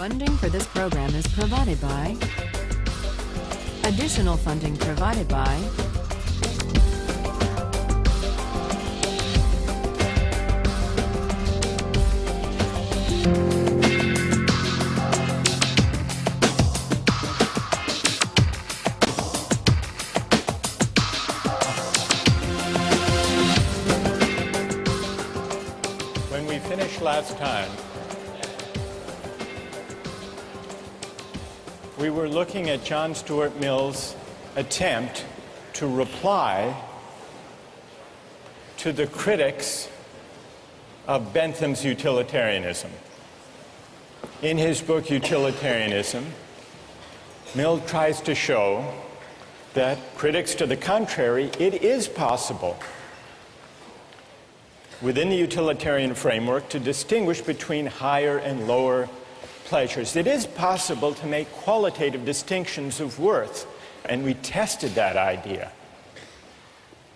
Funding for this program is provided by. Additional funding provided by. When we finished last time, we were looking at John Stuart Mill's attempt to reply to the critics of Bentham's utilitarianism. In his book, Utilitarianism, Mill tries to show that critics to the contrary, it is possible within the utilitarian framework to distinguish between higher and lower pleasures. It is possible to make qualitative distinctions of worth, and we tested that idea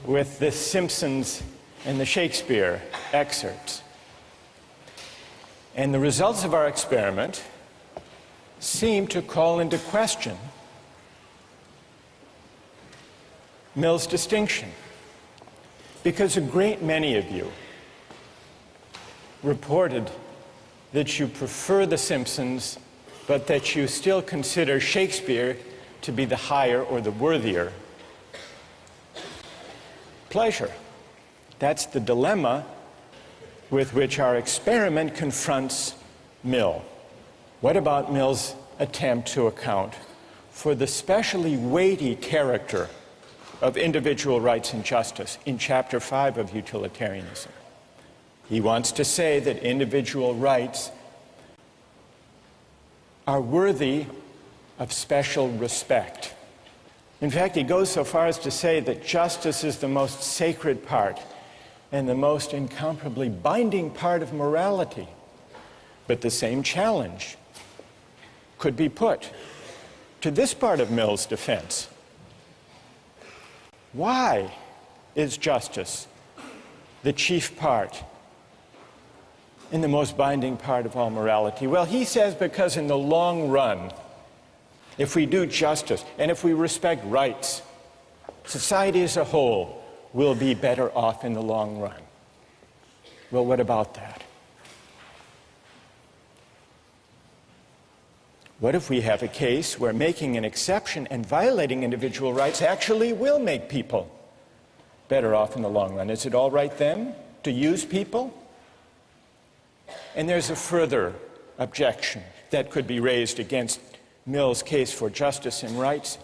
with the Simpsons and the Shakespeare excerpts. And the results of our experiment seem to call into question Mill's distinction, because a great many of you reported that you prefer the Simpsons, but that you still consider Shakespeare to be the higher or the worthier pleasure. That's the dilemma with which our experiment confronts Mill. What about Mill's attempt to account for the specially weighty character of individual rights and justice in Chapter 5 of Utilitarianism? He wants to say that individual rights are worthy of special respect. In fact, he goes so far as to say that justice is the most sacred part and the most incomparably binding part of morality. But the same challenge could be put to this part of Mill's defense. Why is justice the chief part and the most binding part of all morality? Well, he says because in the long run, if we do justice and if we respect rights, society as a whole will be better off in the long run. Well, what about that? What if we have a case where making an exception and violating individual rights actually will make people better off in the long run? Is it all right then to use people? And there's a further objection that could be raised against Mill's case for justice and rights.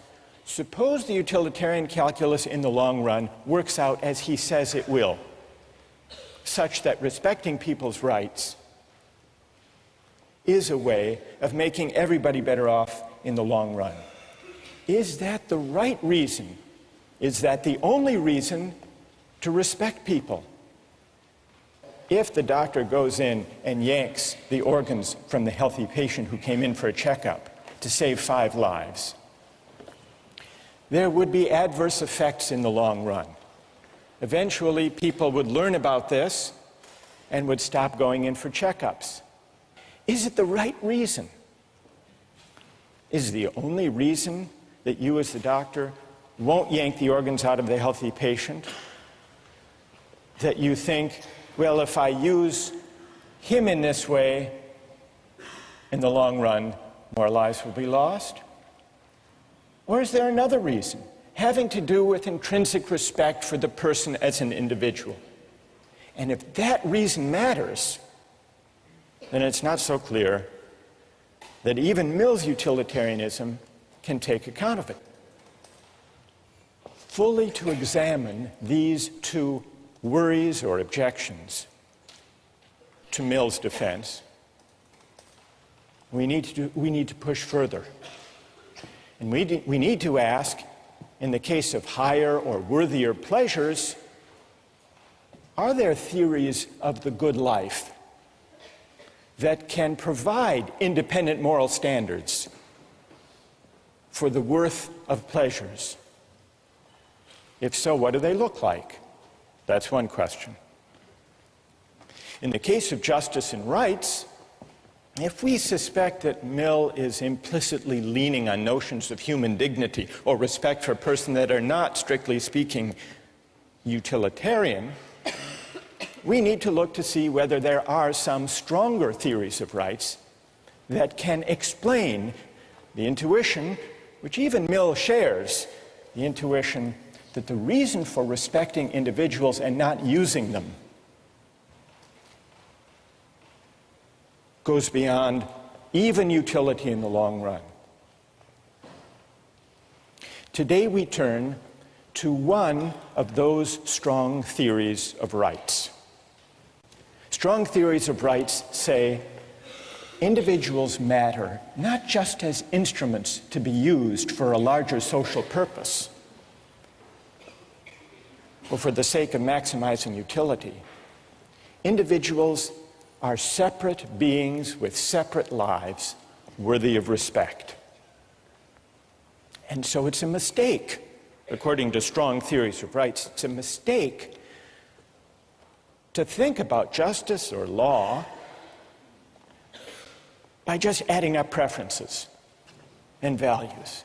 Suppose the utilitarian calculus in the long run works out as he says it will, such that respecting people's rights is a way of making everybody better off in the long run. Is that the right reason? Is that the only reason to respect people? If the doctor goes in and yanks the organs from the healthy patient who came in for a checkup to save 5 lives, there would be adverse effects in the long run. Eventually, people would learn about this and would stop going in for checkups. Is it the right reason? Is the only reason that you as the doctor won't yank the organs out of the healthy patient that you think, well, if I use him in this way, in the long run, more lives will be lost? Or is there another reason, having to do with intrinsic respect for the person as an individual? And if that reason matters, then it's not so clear that even Mill's utilitarianism can take account of it. Fully to examine these two worries or objections to Mill's defense, we need to push further. And we need to ask, in the case of higher or worthier pleasures, are there theories of the good life that can provide independent moral standards for the worth of pleasures? If so, what do they look like? That's one question. In the case of justice and rights, If we suspect that Mill is implicitly leaning on notions of human dignity or respect for a person that are not, strictly speaking, utilitarian, we need to look to see whether there are some stronger theories of rights that can explain the intuition, which even Mill shares, the intuition that the reason for respecting individuals and not using them goes beyond even utility in the long run. Today we turn to one of those strong theories of rights. Strong theories of rights say individuals matter not just as instruments to be used for a larger social purpose or for the sake of maximizing utility. Individuals are separate beings with separate lives worthy of respect. And so it's a mistake, according to strong theories of rights, it's a mistake to think about justice or law by just adding up preferences and values.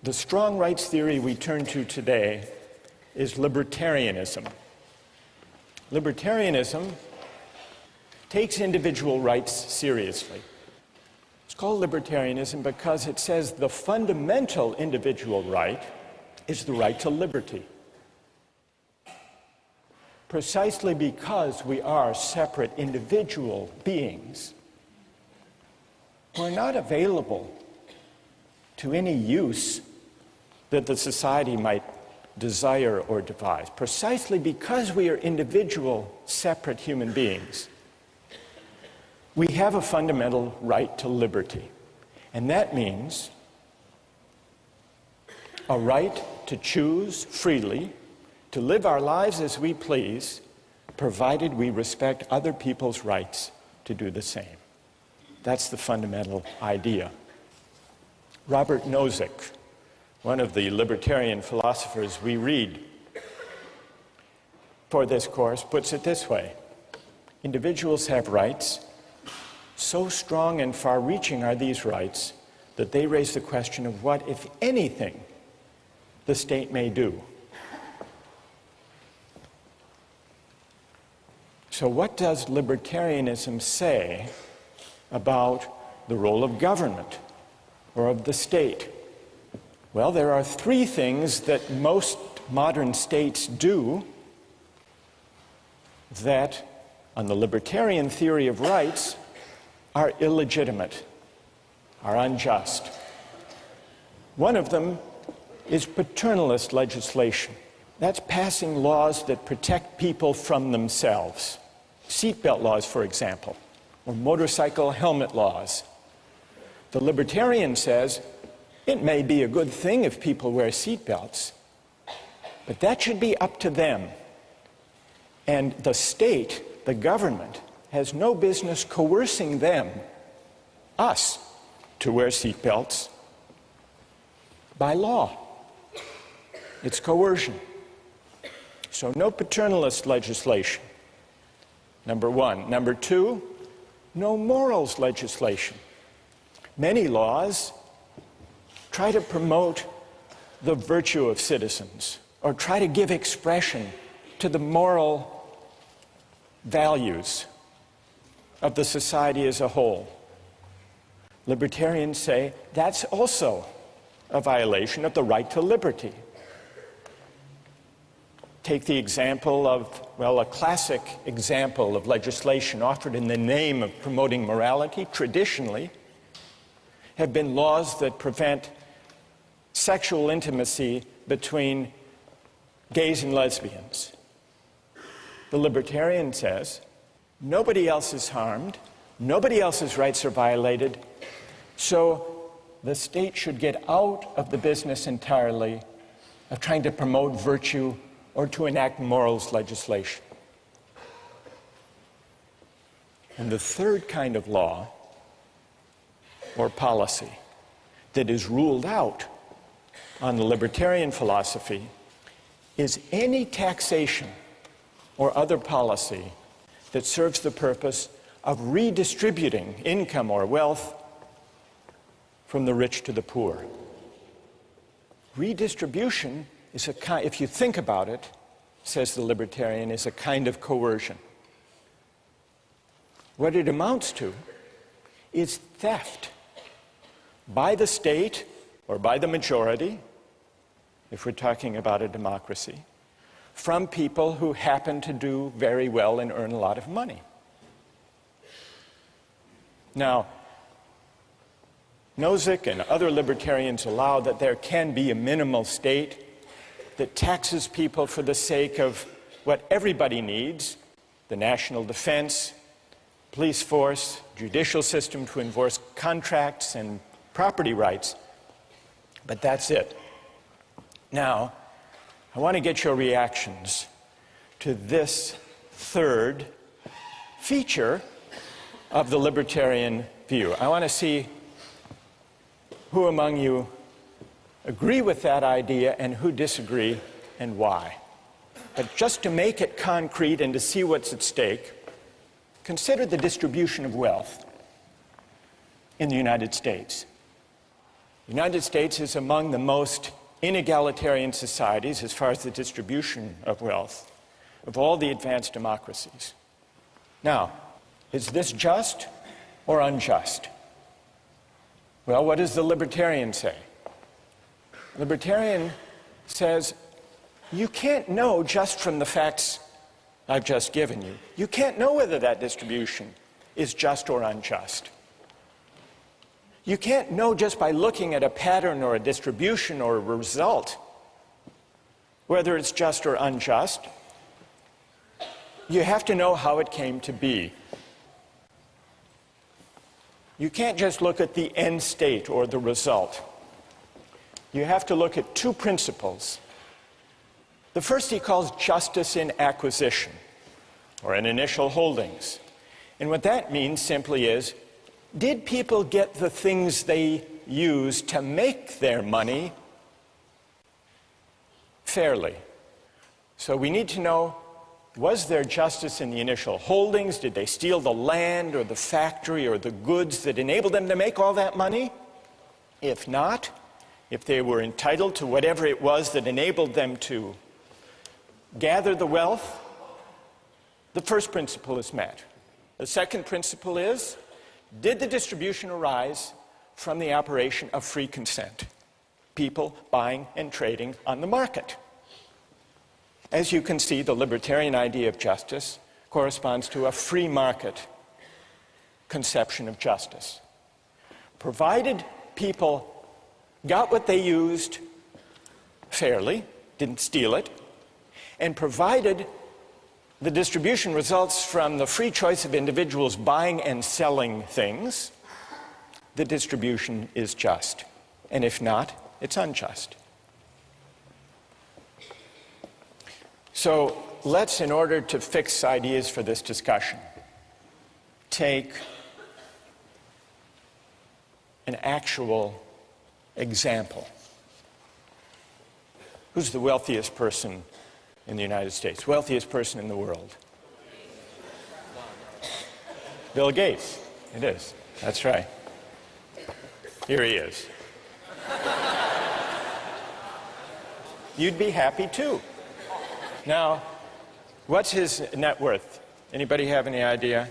The strong rights theory we turn to today is libertarianism. Libertarianism takes individual rights seriously. It's called libertarianism because it says the fundamental individual right is the right to liberty. Precisely because we are separate individual beings, we're not available to any use that the society might desire or devise. Precisely because we are individual, separate human beings, we have a fundamental right to liberty. And that means a right to choose freely, to live our lives as we please, provided we respect other people's rights to do the same. That's the fundamental idea. Robert Nozick, one of the libertarian philosophers we read for this course, puts it this way: individuals have rights. So strong and far-reaching are these rights that they raise the question of what, if anything, the state may do. So what does libertarianism say about the role of government or of the state? Well, there are three things that most modern states do that, on the libertarian theory of rights, are illegitimate, are unjust. One of them is paternalist legislation. That's passing laws that protect people from themselves. Seatbelt laws, for example, or motorcycle helmet laws. The libertarian says it may be a good thing if people wear seatbelts, but that should be up to them. And the state, the government, has no business coercing them, us, to wear seatbelts by law. It's coercion. So no paternalist legislation, number one. Number two, no morals legislation. Many laws try to promote the virtue of citizens or try to give expression to the moral values of the society as a whole. Libertarians say that's also a violation of the right to liberty. Take the example of, well, a classic example of legislation offered in the name of promoting morality, traditionally, have been laws that prevent sexual intimacy between gays and lesbians. The libertarian says, nobody else is harmed, nobody else's rights are violated, so the state should get out of the business entirely of trying to promote virtue or to enact morals legislation. And the third kind of law or policy that is ruled out on the libertarian philosophy is any taxation or other policy that serves the purpose of redistributing income or wealth from the rich to the poor. Redistribution is if you think about it, says the libertarian, is a kind of coercion. What it amounts to is theft by the state or by the majority, if we're talking about a democracy, from people who happen to do very well and earn a lot of money. Now, Nozick and other libertarians allow that there can be a minimal state that taxes people for the sake of what everybody needs: the national defense, police force, judicial system to enforce contracts and property rights. But that's it. Now, I want to get your reactions to this third feature of the libertarian view. I want to see who among you agree with that idea and who disagree and why. But just to make it concrete and to see what's at stake, consider the distribution of wealth in the United States. The United States is among the most inegalitarian societies as far as the distribution of wealth of all the advanced democracies. Now, is this just or unjust? Well, what does the libertarian say? The libertarian says, you can't know just from the facts I've just given you. You can't know whether that distribution is just or unjust. You can't know just by looking at a pattern or a distribution or a result whether it's just or unjust. You have to know how it came to be. You can't just look at the end state or the result. You have to look at two principles. The first he calls justice in acquisition, or in initial holdings. And what that means simply is, did people get the things they used to make their money fairly? So we need to know, was there justice in the initial holdings? Did they steal the land or the factory or the goods that enabled them to make all that money? If not, if they were entitled to whatever it was that enabled them to gather the wealth, the first principle is met. The second principle is, did the distribution arise from the operation of free consent? People buying and trading on the market. As you can see, the libertarian idea of justice corresponds to a free market conception of justice. Provided people got what they used fairly, didn't steal it, and provided the distribution results from the free choice of individuals buying and selling things, the distribution is just. And if not, it's unjust. So let's, in order to fix ideas for this discussion, take an actual example. Who's the wealthiest person in the United States? Wealthiest person in the world? Bill Gates. It is. That's right. Here he is. You'd be happy too. Now, what's his net worth? Anybody have any idea?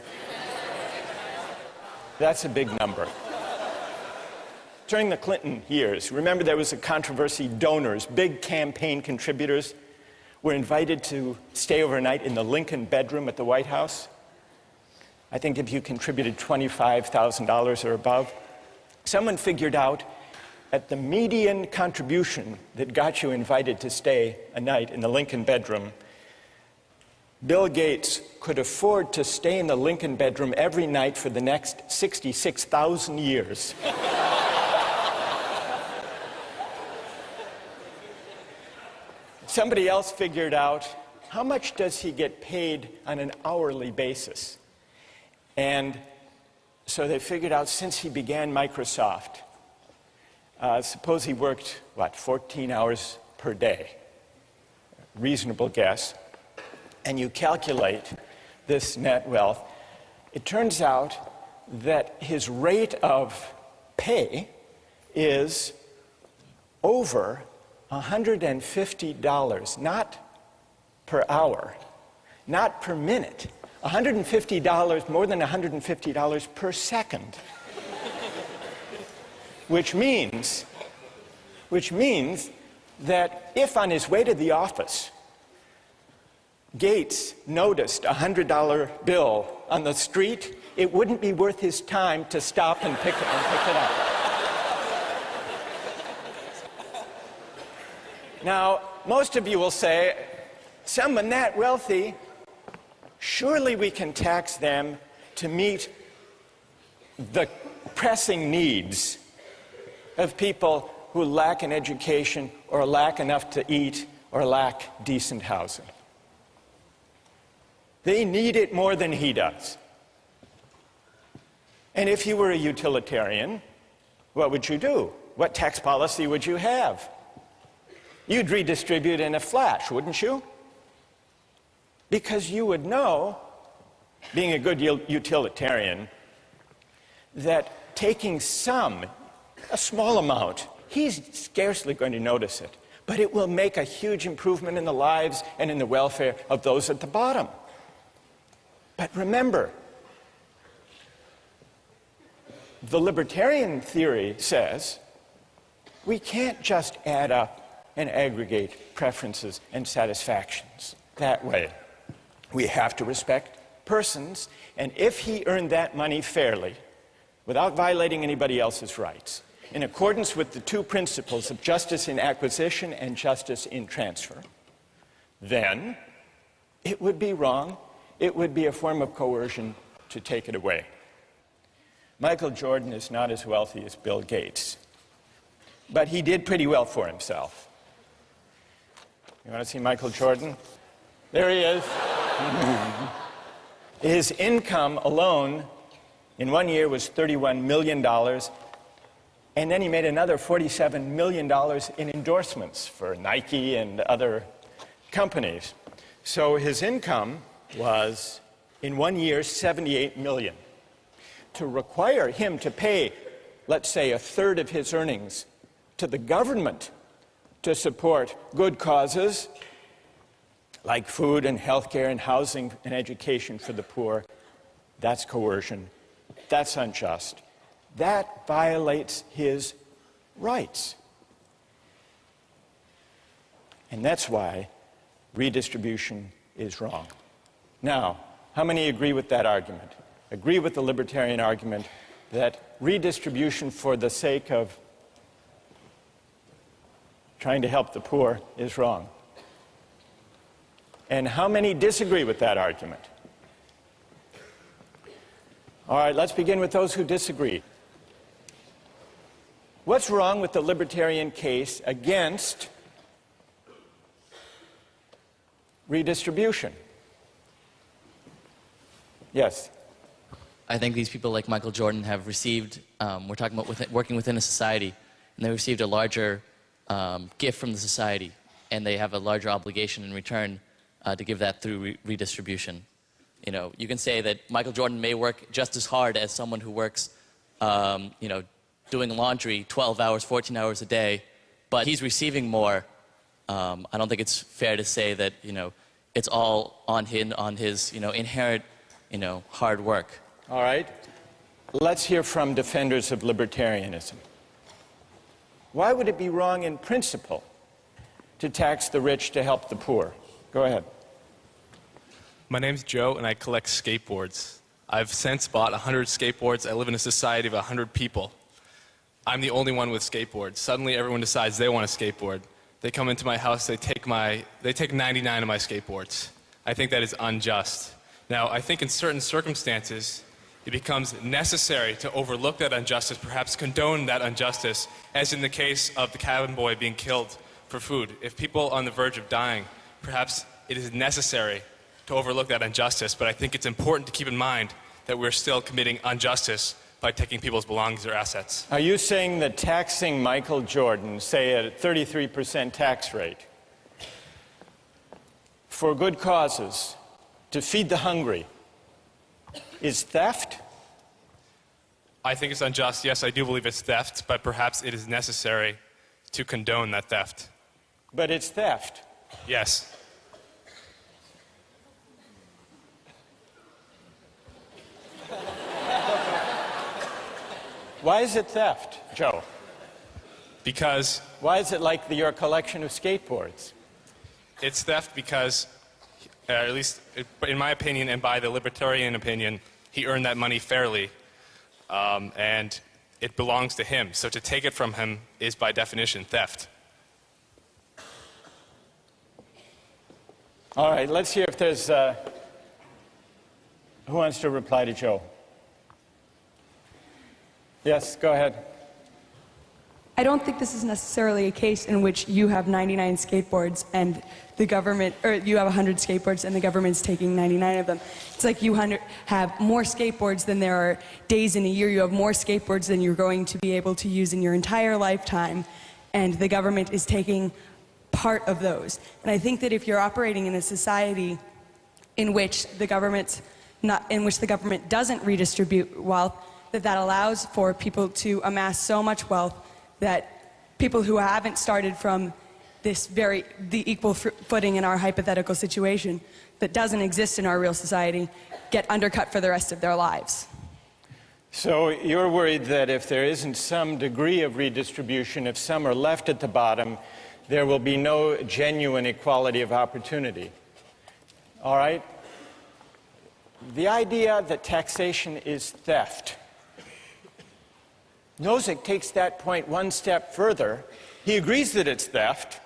That's a big number. During the Clinton years, remember there was a controversy. Donors, big campaign contributors, were invited to stay overnight in the Lincoln bedroom at the White House. I think if you contributed $25,000 or above, someone figured out at the median contribution that got you invited to stay a night in the Lincoln bedroom, Bill Gates could afford to stay in the Lincoln bedroom every night for the next 66,000 years. Somebody else figured out, how much does he get paid on an hourly basis? And so they figured out, since he began Microsoft, suppose he worked, 14 hours per day. Reasonable guess. And you calculate this net wealth. It turns out that his rate of pay is over $150, not per hour, not per minute, $150, more than $150 per second. Which means that if on his way to the office, Gates noticed a $100 bill on the street, it wouldn't be worth his time to stop and pick it up. Now, most of you will say, someone that wealthy, surely we can tax them to meet the pressing needs of people who lack an education or lack enough to eat or lack decent housing. They need it more than he does. And if you were a utilitarian, what would you do? What tax policy would you have? You'd redistribute in a flash, wouldn't you? Because you would know, being a good utilitarian, that taking a small amount, he's scarcely going to notice it, but it will make a huge improvement in the lives and in the welfare of those at the bottom. But remember, the libertarian theory says we can't just add up and aggregate preferences and satisfactions that way. We have to respect persons, and if he earned that money fairly, without violating anybody else's rights, in accordance with the two principles of justice in acquisition and justice in transfer, then it would be wrong, it would be a form of coercion to take it away. Michael Jordan is not as wealthy as Bill Gates, but he did pretty well for himself. You want to see Michael Jordan? There he is. His income alone in 1 year was $31 million, and then he made another $47 million in endorsements for Nike and other companies. So his income was, in 1 year, $78 million. To require him to pay, let's say, a third of his earnings to the government to support good causes like food and healthcare and housing and education for the poor, that's coercion. That's unjust. That violates his rights. And that's why redistribution is wrong. Now, how many agree with that argument? Agree with the libertarian argument that redistribution for the sake of trying to help the poor is wrong? And how many disagree with that argument? All right, let's begin with those who disagree. What's wrong with the libertarian case against redistribution? Yes. I think these people like Michael Jordan have received, we're talking about working within a society, and they received a larger gift from the society, and they have a larger obligation in return to give that through redistribution. You know, you can say that Michael Jordan may work just as hard as someone who works, you know, doing laundry 12 hours, 14 hours a day, but he's receiving more. I don't think it's fair to say that, you know, it's all on his, you know, inherent, you know, hard work. All right. Let's hear from defenders of libertarianism. Why would it be wrong in principle to tax the rich to help the poor? Go ahead. My name's Joe, and I collect skateboards. I've since bought 100 skateboards. I live in a society of 100 people. I'm the only one with skateboards. Suddenly, everyone decides they want a skateboard. They come into my house, they take 99 of my skateboards. I think that is unjust. Now, I think in certain circumstances, it becomes necessary to overlook that injustice, perhaps condone that injustice, as in the case of the cabin boy being killed for food. If people are on the verge of dying, perhaps it is necessary to overlook that injustice, but I think it's important to keep in mind that we're still committing injustice by taking people's belongings or assets. Are you saying that taxing Michael Jordan, say at a 33% tax rate, for good causes, to feed the hungry, is theft? I think it's unjust. Yes, I do believe it's theft, but perhaps it is necessary to condone that theft. But it's theft. Yes. Why is it theft, Joe? Because Why is it like your collection of skateboards? it's theft because, at least in my opinion and by the libertarian opinion, he earned that money fairly, and it belongs to him. So to take it from him is by definition theft. All right, let's hear if there's... who wants to reply to Joe? Yes, go ahead. I don't think this is necessarily a case in which you have 99 skateboards and the government, or you have 100 skateboards and the government's taking 99 of them. It's like you have more skateboards than there are days in a year. You have more skateboards than you're going to be able to use in your entire lifetime, and the government is taking part of those. And I think that if you're operating in a society in which the government doesn't redistribute wealth, that allows for people to amass so much wealth that people who haven't started from the equal footing in our hypothetical situation that doesn't exist in our real society get undercut for the rest of their lives. So you're worried that if there isn't some degree of redistribution, if some are left at the bottom, there will be no genuine equality of opportunity. All right? The idea that taxation is theft. Nozick takes that point one step further. He agrees that it's theft.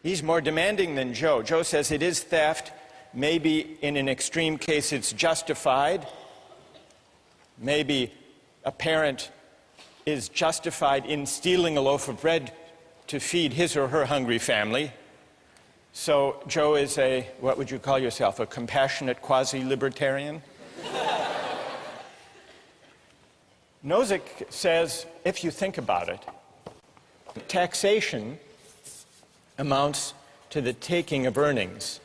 He's more demanding than Joe. Joe says it is theft. Maybe in an extreme case it's justified. Maybe a parent is justified in stealing a loaf of bread to feed his or her hungry family. So Joe is what would you call yourself, a compassionate quasi-libertarian? Nozick says, if you think about it, taxation amounts to the taking of earnings.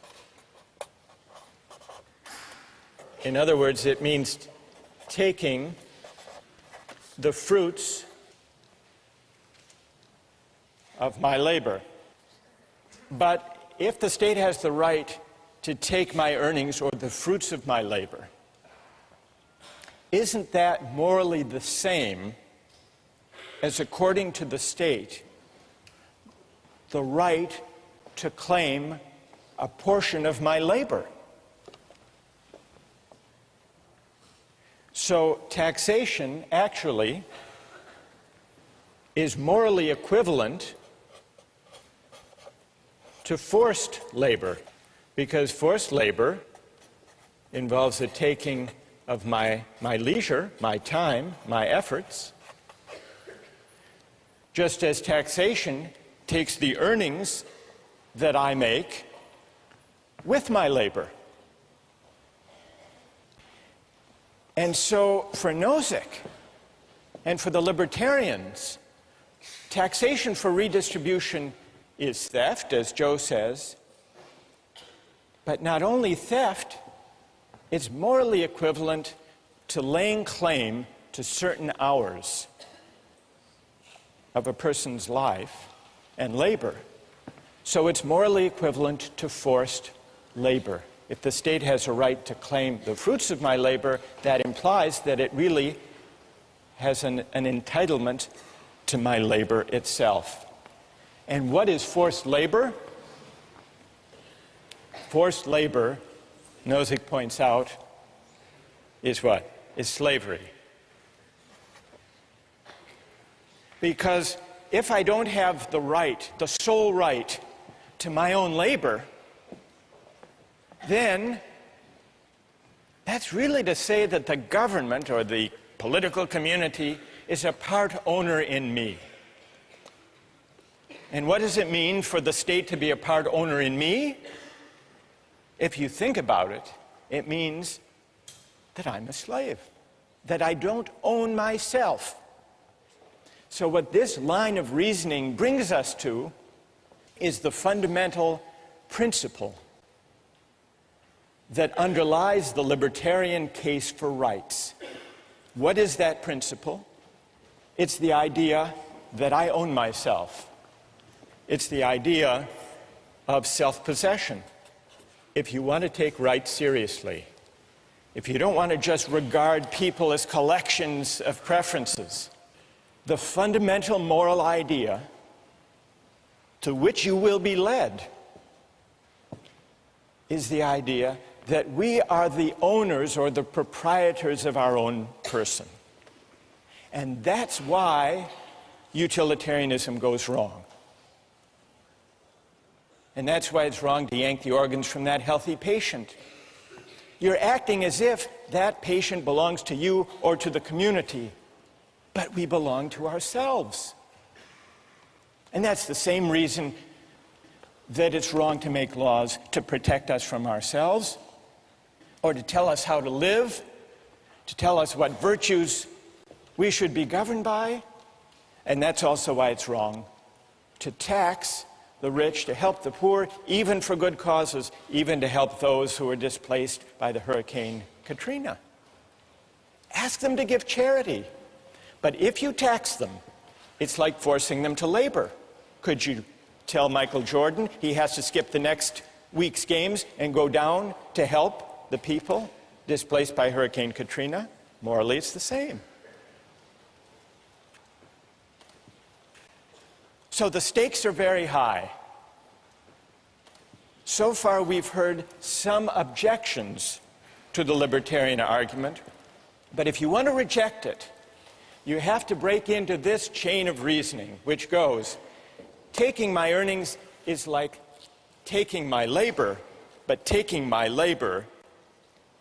In other words, it means taking the fruits of my labor. But if the state has the right to take my earnings or the fruits of my labor, isn't that morally the same as, according to the state, the right to claim a portion of my labor? So taxation actually is morally equivalent to forced labor, because forced labor involves the taking of my leisure, my time, my efforts, just as taxation takes the earnings that I make with my labor. And so for Nozick and for the libertarians, taxation for redistribution is theft, as Joe says, but not only theft, it's morally equivalent to laying claim to certain hours of a person's life and labor. So it's morally equivalent to forced labor. If the state has a right to claim the fruits of my labor, that implies that it really has an entitlement to my labor itself. And what is forced labor? Forced labor, Nozick points out, is what? Is slavery. Because if I don't have the right, the sole right, to my own labor, then that's really to say that the government or the political community is a part owner in me. And what does it mean for the state to be a part owner in me? If you think about it, it means that I'm a slave, that I don't own myself. So what this line of reasoning brings us to is the fundamental principle that underlies the libertarian case for rights. What is that principle? It's the idea that I own myself. It's the idea of self-possession. If you want to take rights seriously, if you don't want to just regard people as collections of preferences, the fundamental moral idea to which you will be led is the idea that we are the owners or the proprietors of our own person. And that's why utilitarianism goes wrong. And that's why it's wrong to yank the organs from that healthy patient. You're acting as if that patient belongs to you or to the community, but we belong to ourselves. And that's the same reason that it's wrong to make laws to protect us from ourselves, or to tell us how to live, to tell us what virtues we should be governed by. And that's also why it's wrong to tax the rich, to help the poor, even for good causes, even to help those who were displaced by the Hurricane Katrina. Ask them to give charity. But if you tax them, it's like forcing them to labor. Could you tell Michael Jordan he has to skip the next week's games and go down to help the people displaced by Hurricane Katrina? Morally, it's the same. So the stakes are very high. So far, we've heard some objections to the libertarian argument, but if you want to reject it, you have to break into this chain of reasoning, which goes, taking my earnings is like taking my labor, but taking my labor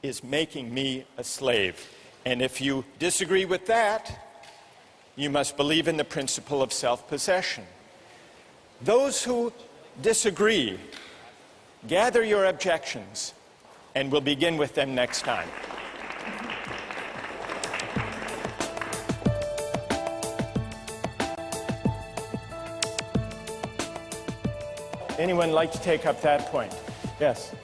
is making me a slave. And if you disagree with that, you must believe in the principle of self-possession. Those who disagree, gather your objections, and we'll begin with them next time. Anyone like to take up that point? Yes.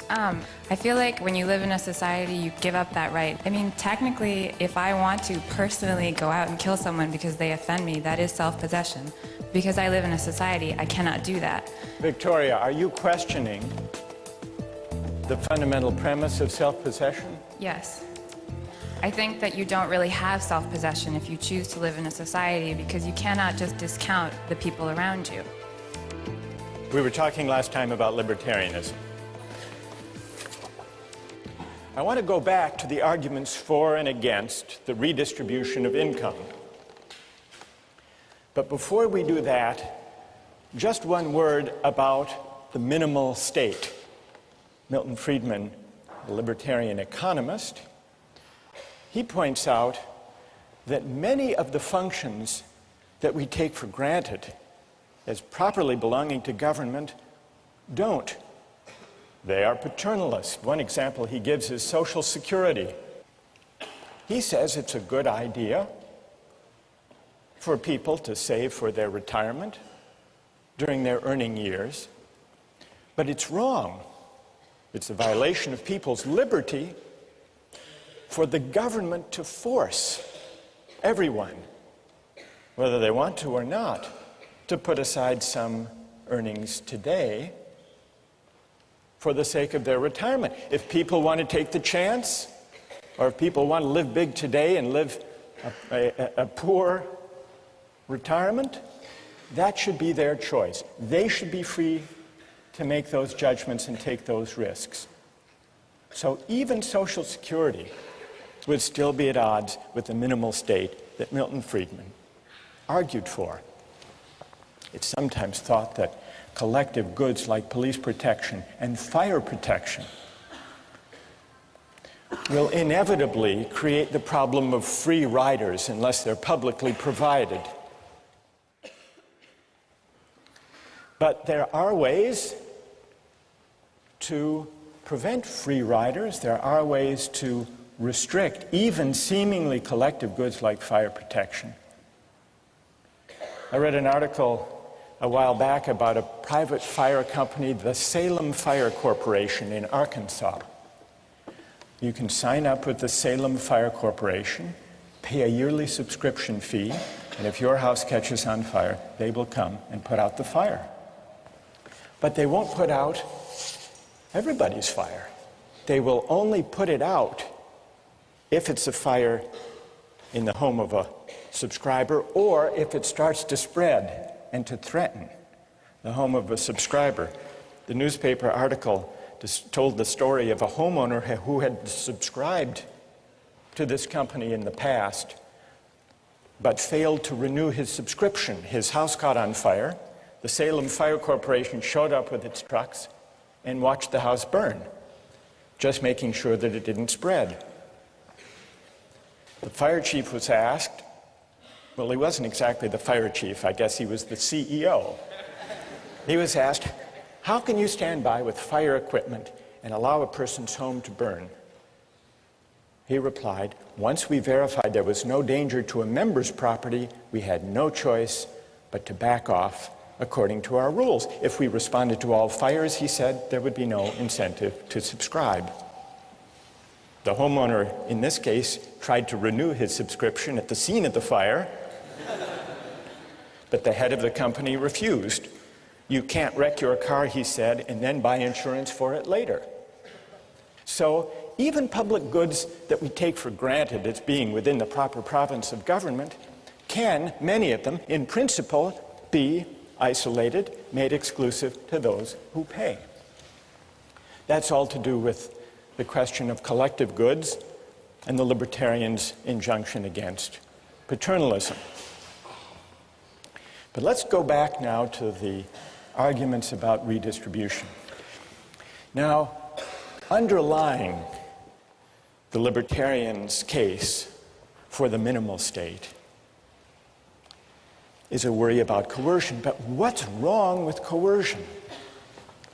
I feel like when you live in a society, you give up that right. I mean, technically, if I want to personally go out and kill someone because they offend me, that is self-possession. Because I live in a society, I cannot do that. Victoria, are you questioning the fundamental premise of self-possession? Yes. I think that you don't really have self-possession if you choose to live in a society because you cannot just discount the people around you. We were talking last time about libertarianism. I want to go back to the arguments for and against the redistribution of income. But before we do that, just one word about the minimal state. Milton Friedman, the libertarian economist, he points out that many of the functions that we take for granted as properly belonging to government don't. They are paternalist. One example he gives is Social Security. He says it's a good idea for people to save for their retirement during their earning years, but it's wrong. It's a violation of people's liberty for the government to force everyone, whether they want to or not, to put aside some earnings today for the sake of their retirement. If people want to take the chance, or if people want to live big today and live a poor retirement, that should be their choice. They should be free to make those judgments and take those risks. So even Social Security would still be at odds with the minimal state that Milton Friedman argued for. It's sometimes thought that collective goods like police protection and fire protection will inevitably create the problem of free riders unless they're publicly provided. But there are ways to prevent free riders. There are ways to restrict even seemingly collective goods like fire protection. I read an article a while back about a private fire company, the Salem Fire Corporation in Arkansas. You can sign up with the Salem Fire Corporation, pay a yearly subscription fee, and if your house catches on fire, they will come and put out the fire. But they won't put out everybody's fire. They will only put it out if it's a fire in the home of a subscriber, or if it starts to spread and to threaten the home of a subscriber. The newspaper article told the story of a homeowner who had subscribed to this company in the past, but failed to renew his subscription. His house caught on fire. The Salem Fire Corporation showed up with its trucks and watched the house burn, just making sure that it didn't spread. The fire chief was asked, well, he wasn't exactly the fire chief, I guess he was the CEO. He was asked, how can you stand by with fire equipment and allow a person's home to burn? He replied, once we verified there was no danger to a member's property, we had no choice but to back off according to our rules. If we responded to all fires, he said, there would be no incentive to subscribe. The homeowner, in this case, tried to renew his subscription at the scene of the fire, but the head of the company refused. You can't wreck your car, he said, and then buy insurance for it later. So even public goods that we take for granted as being within the proper province of government can, many of them, in principle, be isolated, made exclusive to those who pay. That's all to do with the question of collective goods and the libertarians' injunction against paternalism. But let's go back now to the arguments about redistribution. Now, underlying the libertarians' case for the minimal state is a worry about coercion. But what's wrong with coercion?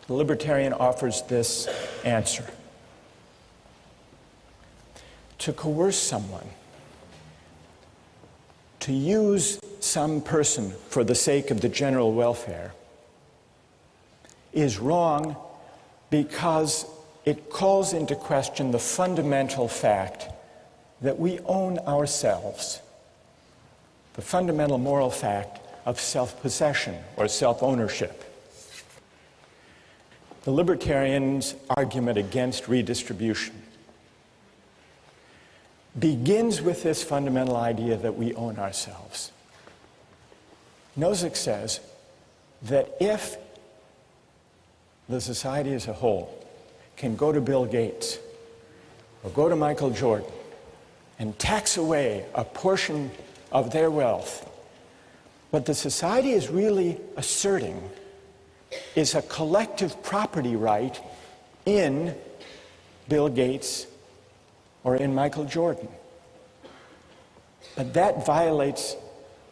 The libertarian offers this answer. To coerce someone, to use some person for the sake of the general welfare, is wrong because it calls into question the fundamental fact that we own ourselves, the fundamental moral fact of self-possession or self-ownership. The libertarians' argument against redistribution begins with this fundamental idea that we own ourselves. Nozick says that if the society as a whole can go to Bill Gates or go to Michael Jordan and tax away a portion of their wealth, what the society is really asserting is a collective property right in Bill Gates or in Michael Jordan. But that violates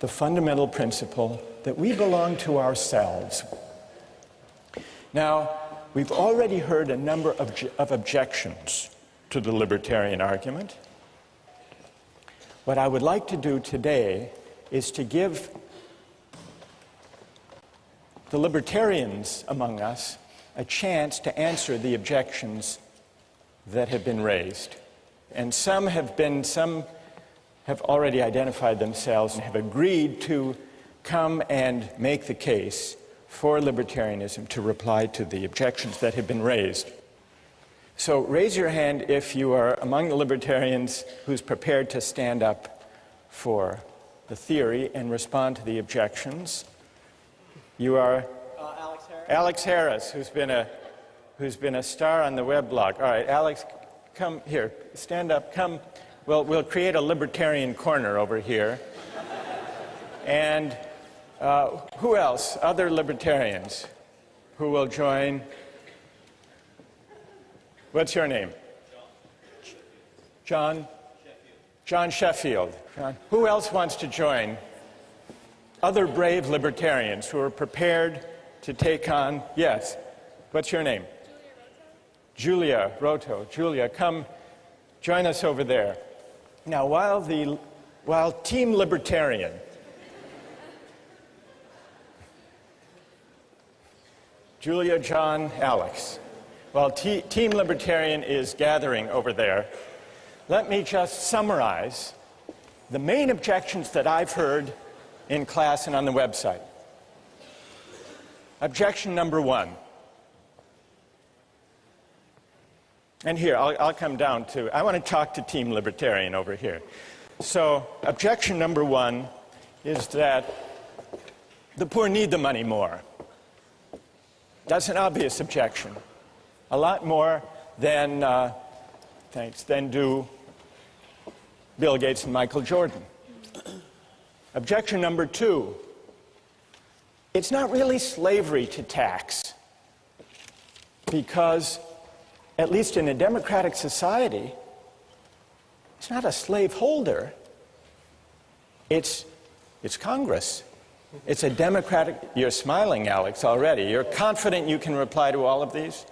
the fundamental principle that we belong to ourselves. Now, we've already heard a number of objections to the libertarian argument. What I would like to do today is to give the libertarians among us a chance to answer the objections that have been raised. And some have already identified themselves and have agreed to come and make the case for libertarianism to reply to the objections that have been raised. So raise your hand if you are among the libertarians who's prepared to stand up for the theory and respond to the objections. You are Alex Harris, who's been a star on the weblog. All right, Alex, come here, stand up, come. We'll create a libertarian corner over here. And who else? Other libertarians who will join? What's your name? John? John Sheffield. John. Who else wants to join? Other brave libertarians who are prepared to take on, yes. What's your name? Julia Roto. Julia, come join us over there. Now, while Team Libertarian Julia, John, Alex, While Team Libertarian is gathering over there, let me just summarize the main objections that I've heard in class and on the website. Objection number one. And here, I'll come down to, I want to talk to Team Libertarian over here. So, objection number one is that the poor need the money more. That's an obvious objection. A lot more than do Bill Gates and Michael Jordan. Objection number two, it's not really slavery to tax, because at least in a democratic society, it's not a slaveholder, it's Congress. It's a democratic, you're smiling, Alex, already. You're confident you can reply to all of these?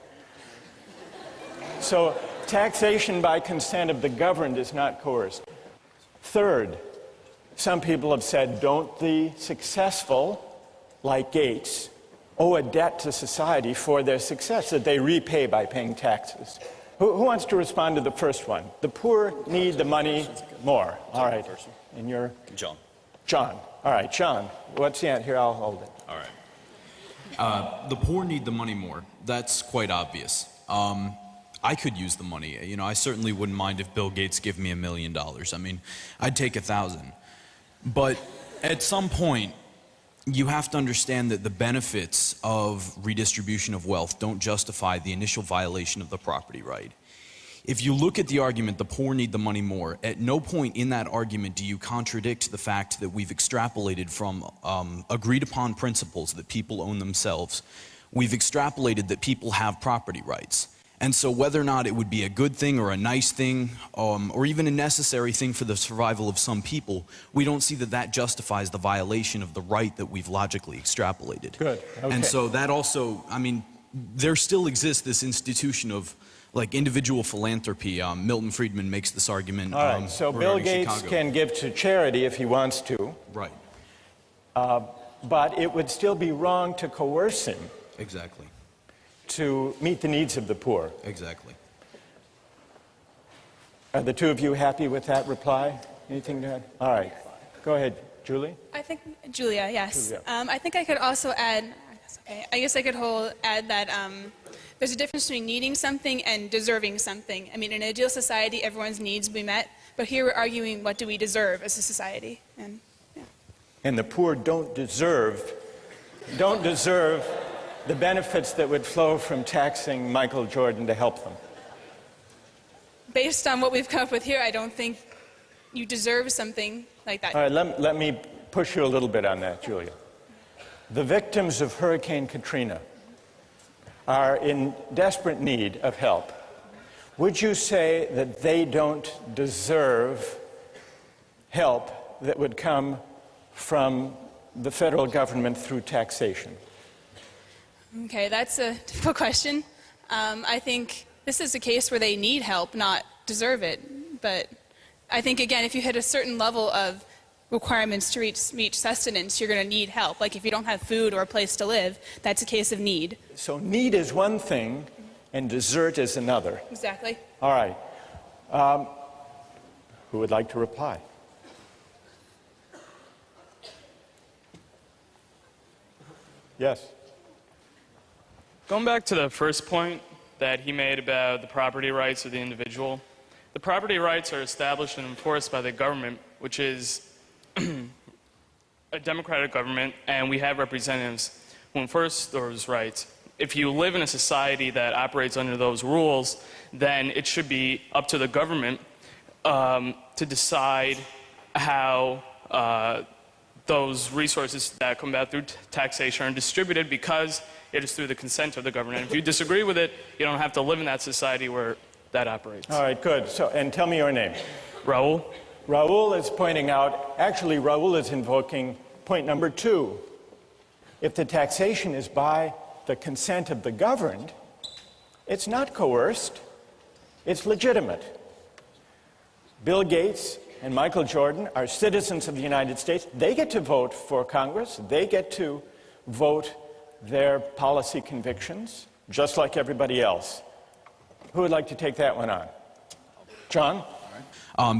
So, taxation by consent of the governed is not coerced. Third, some people have said, don't the successful, like Gates, owe a debt to society for their success that they repay by paying taxes? Who wants to respond to the first one? The poor need the money more. All right. And you're? John. John. All right, John. What's the answer? Here, I'll hold it. All right. The poor need the money more. That's quite obvious. I could use the money. You know, I certainly wouldn't mind if Bill Gates gave me $1 million. I mean, I'd take 1,000. But at some point, you have to understand that the benefits of redistribution of wealth don't justify the initial violation of the property right. If you look at the argument, the poor need the money more, at no point in that argument do you contradict the fact that we've extrapolated from agreed upon principles that people own themselves. We've extrapolated that people have property rights. And so whether or not it would be a good thing or a nice thing, or even a necessary thing for the survival of some people, we don't see that that justifies the violation of the right that we've logically extrapolated. Good. Okay. And so that also, I mean, there still exists this institution of like individual philanthropy. Milton Friedman makes this argument. All right, so Bill Gates Chicago. can give to charity if he wants to. Right. But it would still be wrong to coerce him Exactly. to meet the needs of the poor. Exactly. Are the two of you happy with that reply? Anything to add? All right. Go ahead, Julie. I think, Julia, yes. Julia. I think I could also add, I guess I could add that there's a difference between needing something and deserving something. I mean, in an ideal society, everyone's needs will be met, but here we're arguing what do we deserve as a society. And, yeah. And the poor don't deserve the benefits that would flow from taxing Michael Jordan to help them. Based on what we've come up with here, I don't think you deserve something like that. All right, let me push you a little bit on that, Julia. The victims of Hurricane Katrina are in desperate need of help. Would you say that they don't deserve help that would come from the federal government through taxation? Okay, that's a difficult question. I think this is a case where they need help, not deserve it. But I think, again, if you hit a certain level of requirements to reach sustenance, you're going to need help. Like if you don't have food or a place to live, that's a case of need. So need is one thing, and desert is another. Exactly. All right. Who would like to reply? Yes. Going back to the first point that he made about the property rights of the individual, the property rights are established and enforced by the government, which is a democratic government, and we have representatives who enforce those rights. If you live in a society that operates under those rules, then it should be up to the government to decide how those resources that come out through taxation are distributed, because it is through the consent of the government. And if you disagree with it, you don't have to live in that society where that operates. All right, good. So, and tell me your name. Raul? Raul is pointing out, actually Raul is invoking point number 2. If the taxation is by the consent of the governed, it's not coerced, it's legitimate. Bill Gates and Michael Jordan are citizens of the United States. They get to vote for Congress. They get to vote their policy convictions, just like everybody else. Who would like to take that one on? John?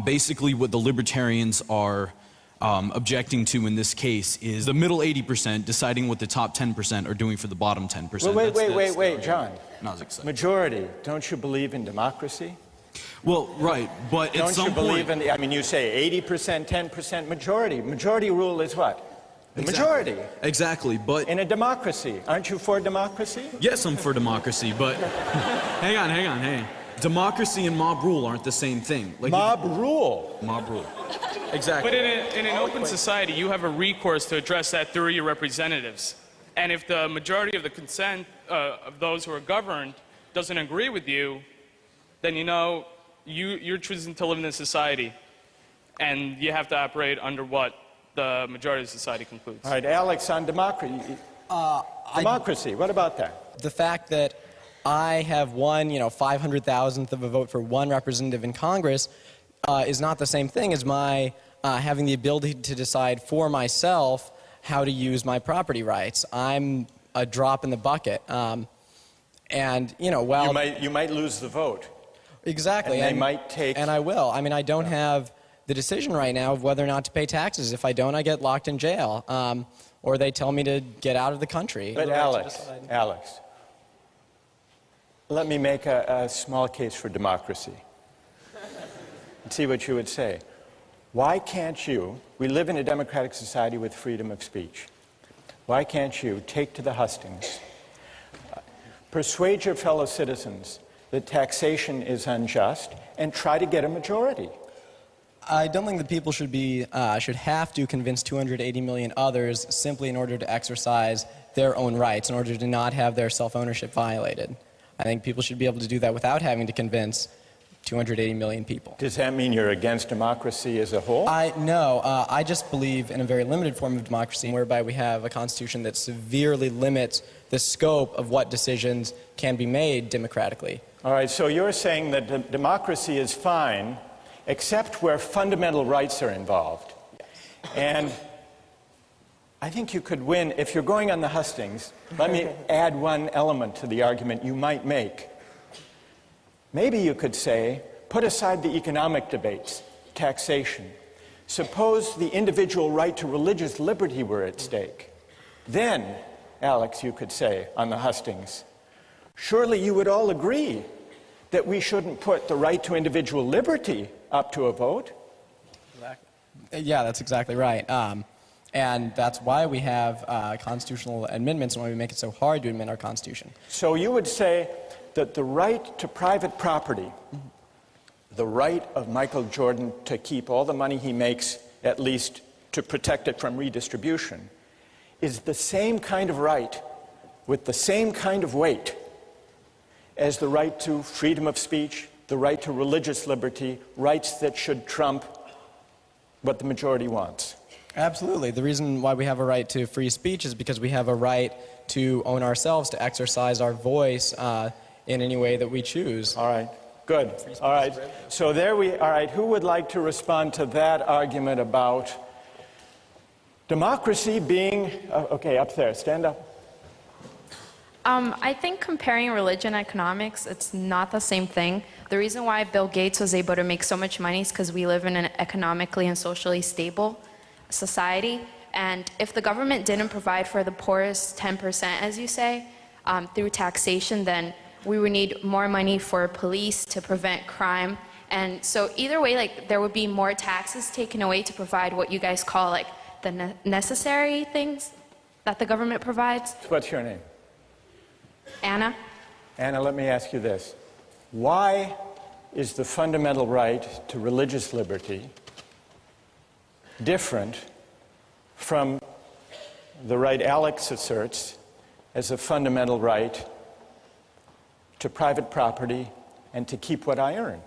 Basically, what the libertarians are objecting to in this case is the middle 80% deciding what the top 10% are doing for the bottom 10%. Wait, John. Not as exciting. Majority, don't you believe in democracy? Well, right, but at Don't some you believe point... in the, I mean, you say 80%, 10% majority. Majority rule is what? The majority. Exactly, but... In a democracy. Aren't you for democracy? Yes, I'm for democracy, but... hang on. Democracy and mob rule aren't the same thing. Like Mob rule. Mob rule. Exactly. But in an open society, you have a recourse to address that through your representatives. And if the majority of the consent of those who are governed doesn't agree with you, then you know you're choosing to live in this society. And you have to operate under what the majority of society concludes. All right, Alex, on democracy. Democracy, what about that? The fact that I have won, 500,000th of a vote for one representative in Congress is not the same thing as my having the ability to decide for myself how to use my property rights. I'm a drop in the bucket. And, while... You might lose the vote. Exactly. And they might take... And I will. I mean, I don't have the decision right now of whether or not to pay taxes. If I don't, I get locked in jail. Or they tell me to get out of the country. But Alex, let me make a small case for democracy and see what you would say. Why can't you, we live in a democratic society with freedom of speech. Why can't you take to the hustings, persuade your fellow citizens that taxation is unjust, and try to get a majority? I don't think that people should have to convince 280 million others simply in order to exercise their own rights, in order to not have their self-ownership violated. I think people should be able to do that without having to convince 280 million people. Does that mean you're against democracy as a whole? No, I just believe in a very limited form of democracy whereby we have a constitution that severely limits the scope of what decisions can be made democratically. All right, so you're saying that democracy is fine except where fundamental rights are involved. And I think you could win, if you're going on the hustings, let me add one element to the argument you might make. Maybe you could say, put aside the economic debates, taxation. Suppose the individual right to religious liberty were at stake. Then, Alex, you could say on the hustings, surely you would all agree that we shouldn't put the right to individual liberty up to a vote? Yeah, that's exactly right. And that's why we have constitutional amendments and why we make it so hard to amend our Constitution. So you would say that the right to private property, the right of Michael Jordan to keep all the money he makes, at least to protect it from redistribution, is the same kind of right with the same kind of weight as the right to freedom of speech, the right to religious liberty, rights that should trump what the majority wants. Absolutely. The reason why we have a right to free speech is because we have a right to own ourselves, to exercise our voice in any way that we choose. All right, good. All right, so all right, who would like to respond to that argument about democracy being, okay, up there, stand up. I think comparing religion and economics, it's not the same thing. The reason why Bill Gates was able to make so much money is because we live in an economically and socially stable society. And if the government didn't provide for the poorest 10%, as you say, through taxation, then we would need more money for police to prevent crime. And so either way, there would be more taxes taken away to provide what you guys call the necessary things that the government provides. What's your name? Anna. Anna, let me ask you this. Why is the fundamental right to religious liberty different from the right Alex asserts as a fundamental right to private property and to keep what I earn?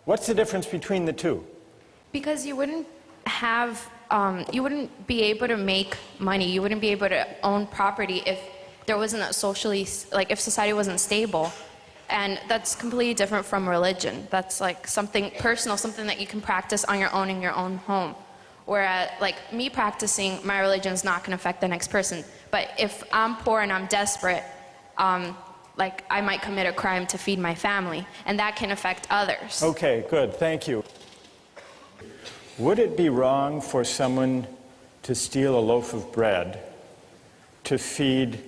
What's the difference between the two? Because you wouldn't have, you wouldn't be able to make money, you wouldn't be able to own property if there wasn't a socially, if society wasn't stable. And that's completely different from religion. That's something personal, something that you can practice on your own in your own home. Whereas, me practicing my religion is not going to affect the next person. But if I'm poor and I'm desperate, like I might commit a crime to feed my family, and that can affect others. Okay, good. Thank you. Would it be wrong for someone to steal a loaf of bread to feed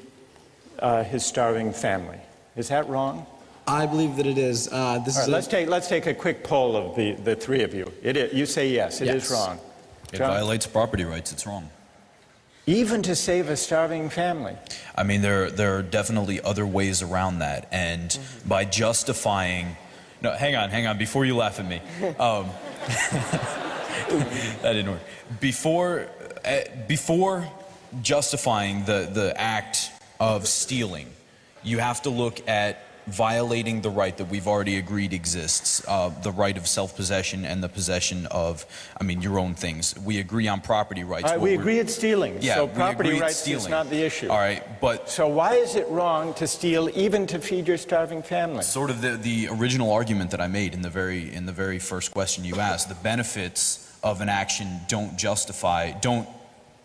his starving family? Is that wrong? I believe that it is. All right, let's take a quick poll of the three of you. You say yes, it is wrong. It John? violates property rights. It's wrong. Even to save a starving family. I mean, there are definitely other ways around that, and by justifying, no, hang on, before you laugh at me, that didn't work. Before justifying the act of stealing, you have to look at violating the right that we've already agreed exists, the right of self-possession and the possession of, your own things. We agree on property rights. All right, we agree it's stealing, Yeah, so we property agree it's rights stealing. is not the issue. All right, but So why is it wrong to steal even to feed your starving family? sort of the original argument that I made in the very first question you asked, the benefits of an action don't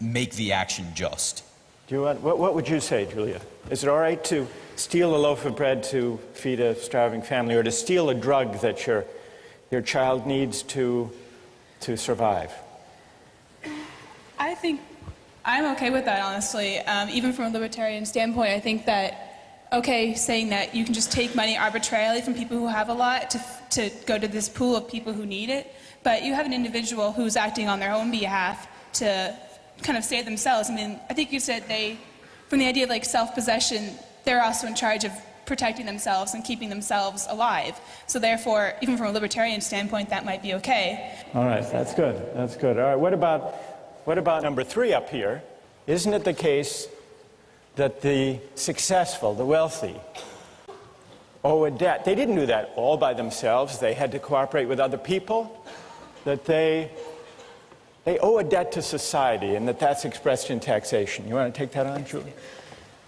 make the action just. Do you want, what would you say, Julia? Is it all right to steal a loaf of bread to feed a starving family, or to steal a drug that your child needs to survive? I think I'm okay with that, honestly. Even from a libertarian standpoint, I think that, okay, saying that you can just take money arbitrarily from people who have a lot to go to this pool of people who need it, but you have an individual who's acting on their own behalf to kind of save themselves. I mean, I think you said from the idea of like self-possession, they're also in charge of protecting themselves and keeping themselves alive. So therefore, even from a libertarian standpoint, that might be okay. All right, that's good. That's good. All right, what about number 3 up here? Isn't it the case that the successful, the wealthy, owe a debt? They didn't do that all by themselves. They had to cooperate with other people. That they owe a debt to society, and that's expressed in taxation. You want to take that on, Julie?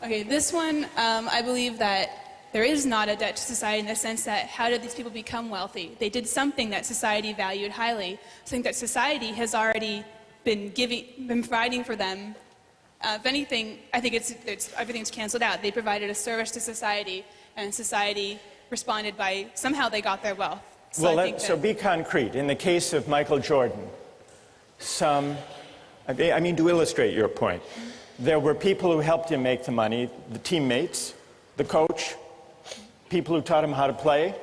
Okay, this one, I believe that there is not a debt to society in the sense that how did these people become wealthy? They did something that society valued highly, something that society has already been providing for them. If anything, I think everything's canceled out. They provided a service to society, and society responded by somehow they got their wealth. So be concrete. In the case of Michael Jordan, to illustrate your point, there were people who helped him make the money, the teammates, the coach, people who taught him how to play.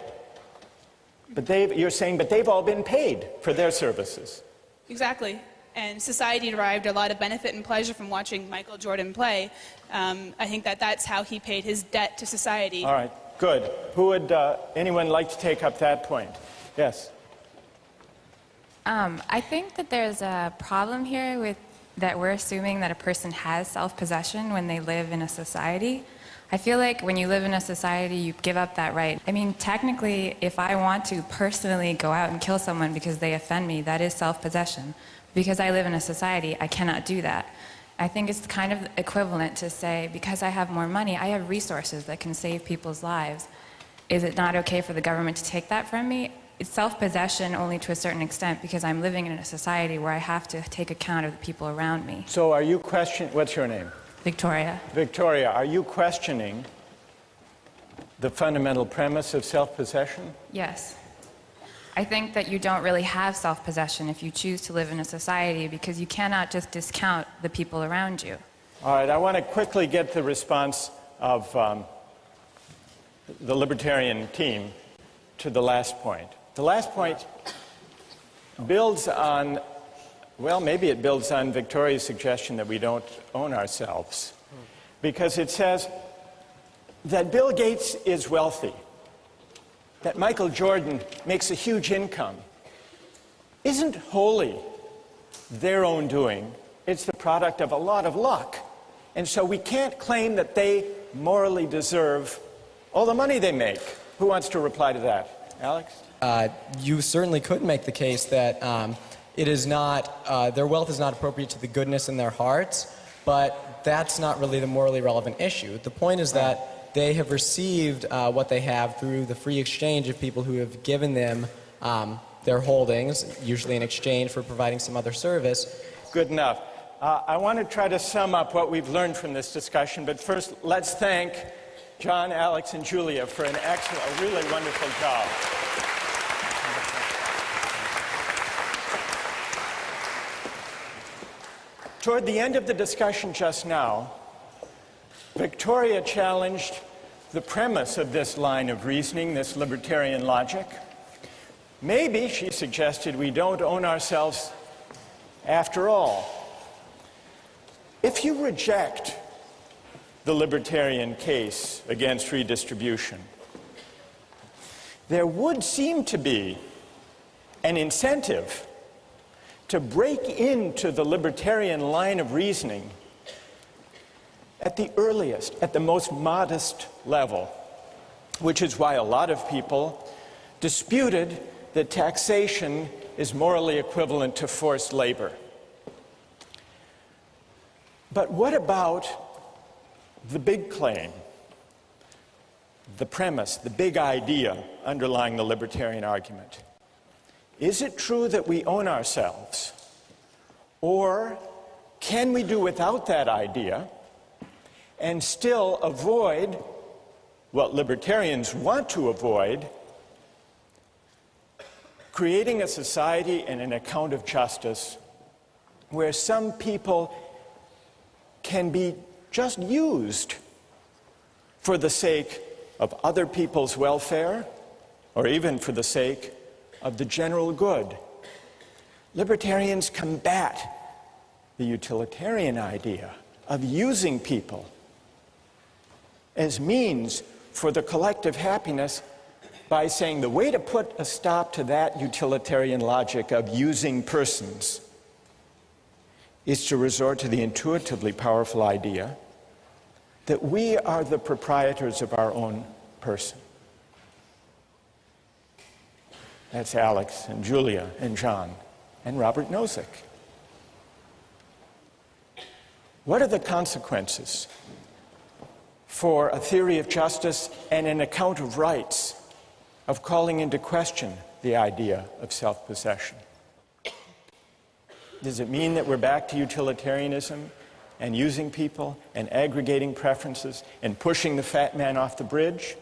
But you're saying they've all been paid for their services. Exactly. And society derived a lot of benefit and pleasure from watching Michael Jordan play. I think that's how he paid his debt to society. All right, good. Who would anyone like to take up that point? Yes. I think that there's a problem here with that we're assuming that a person has self-possession when they live in a society. I feel like when you live in a society, you give up that right. I mean, technically, if I want to personally go out and kill someone because they offend me, that is self-possession. Because I live in a society, I cannot do that. I think it's kind of equivalent to say, because I have more money, I have resources that can save people's lives. Is it not okay for the government to take that from me? It's self-possession only to a certain extent because I'm living in a society where I have to take account of the people around me. So are you questioning, what's your name? Victoria. Victoria, are you questioning the fundamental premise of self-possession? Yes. I think that you don't really have self-possession if you choose to live in a society because you cannot just discount the people around you. All right, I want to quickly get the response of the Libertarian team to the last point. The last point builds on, well, maybe it builds on Victoria's suggestion that we don't own ourselves. Because it says that Bill Gates is wealthy, that Michael Jordan makes a huge income, isn't wholly their own doing. It's the product of a lot of luck. And so we can't claim that they morally deserve all the money they make. Who wants to reply to that? Alex? You certainly could make the case that it is not, their wealth is not appropriate to the goodness in their hearts, but that's not really the morally relevant issue. The point is that they have received what they have through the free exchange of people who have given them their holdings, usually in exchange for providing some other service. Good enough. I want to try to sum up what we've learned from this discussion, but first let's thank John, Alex, and Julia for an excellent, a really wonderful job. Toward the end of the discussion just now, Victoria challenged the premise of this line of reasoning, this libertarian logic. Maybe, she suggested, we don't own ourselves after all. If you reject the libertarian case against redistribution, there would seem to be an incentive to break into the libertarian line of reasoning at the earliest, at the most modest level, which is why a lot of people disputed that taxation is morally equivalent to forced labor. But what about the big claim, the premise, the big idea underlying the libertarian argument? Is it true that we own ourselves? Or can we do without that idea and still avoid what libertarians want to avoid, creating a society and an account of justice where some people can be just used for the sake of other people's welfare or even for the sake of the general good? Libertarians combat the utilitarian idea of using people as means for the collective happiness by saying the way to put a stop to that utilitarian logic of using persons is to resort to the intuitively powerful idea that we are the proprietors of our own person. That's Alex and Julia and John and Robert Nozick. What are the consequences for a theory of justice and an account of rights of calling into question the idea of self-possession? Does it mean that we're back to utilitarianism and using people and aggregating preferences and pushing the fat man off the bridge?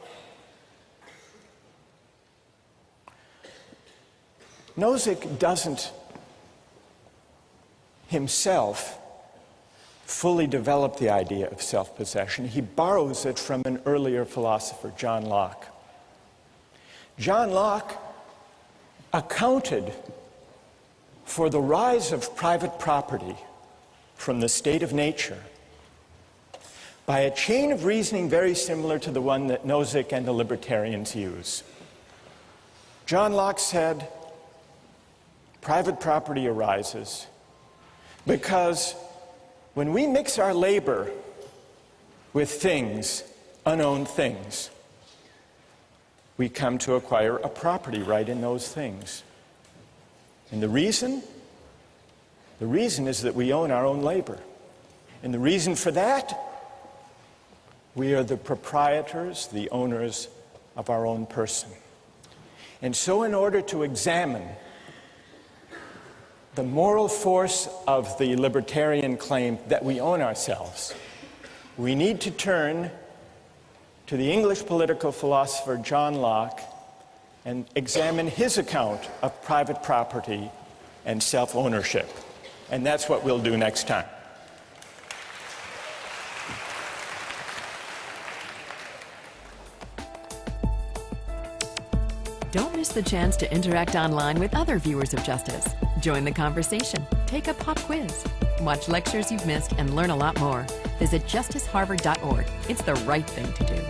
Nozick doesn't himself fully develop the idea of self-possession. He borrows it from an earlier philosopher, John Locke. John Locke accounted for the rise of private property from the state of nature by a chain of reasoning very similar to the one that Nozick and the libertarians use. John Locke said, private property arises because when we mix our labor with things, unowned things, we come to acquire a property right in those things. And the reason is that we own our own labor. And the reason for that, we are the proprietors, the owners of our own person. And so in order to examine the moral force of the libertarian claim that we own ourselves, we need to turn to the English political philosopher John Locke and examine his account of private property and self-ownership. And that's what we'll do next time. Don't miss the chance to interact online with other viewers of Justice. Join the conversation, take a pop quiz, watch lectures you've missed, and learn a lot more. Visit justiceharvard.org. It's the right thing to do.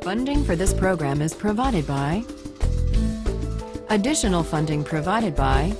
Funding for this program is provided by Additional funding provided by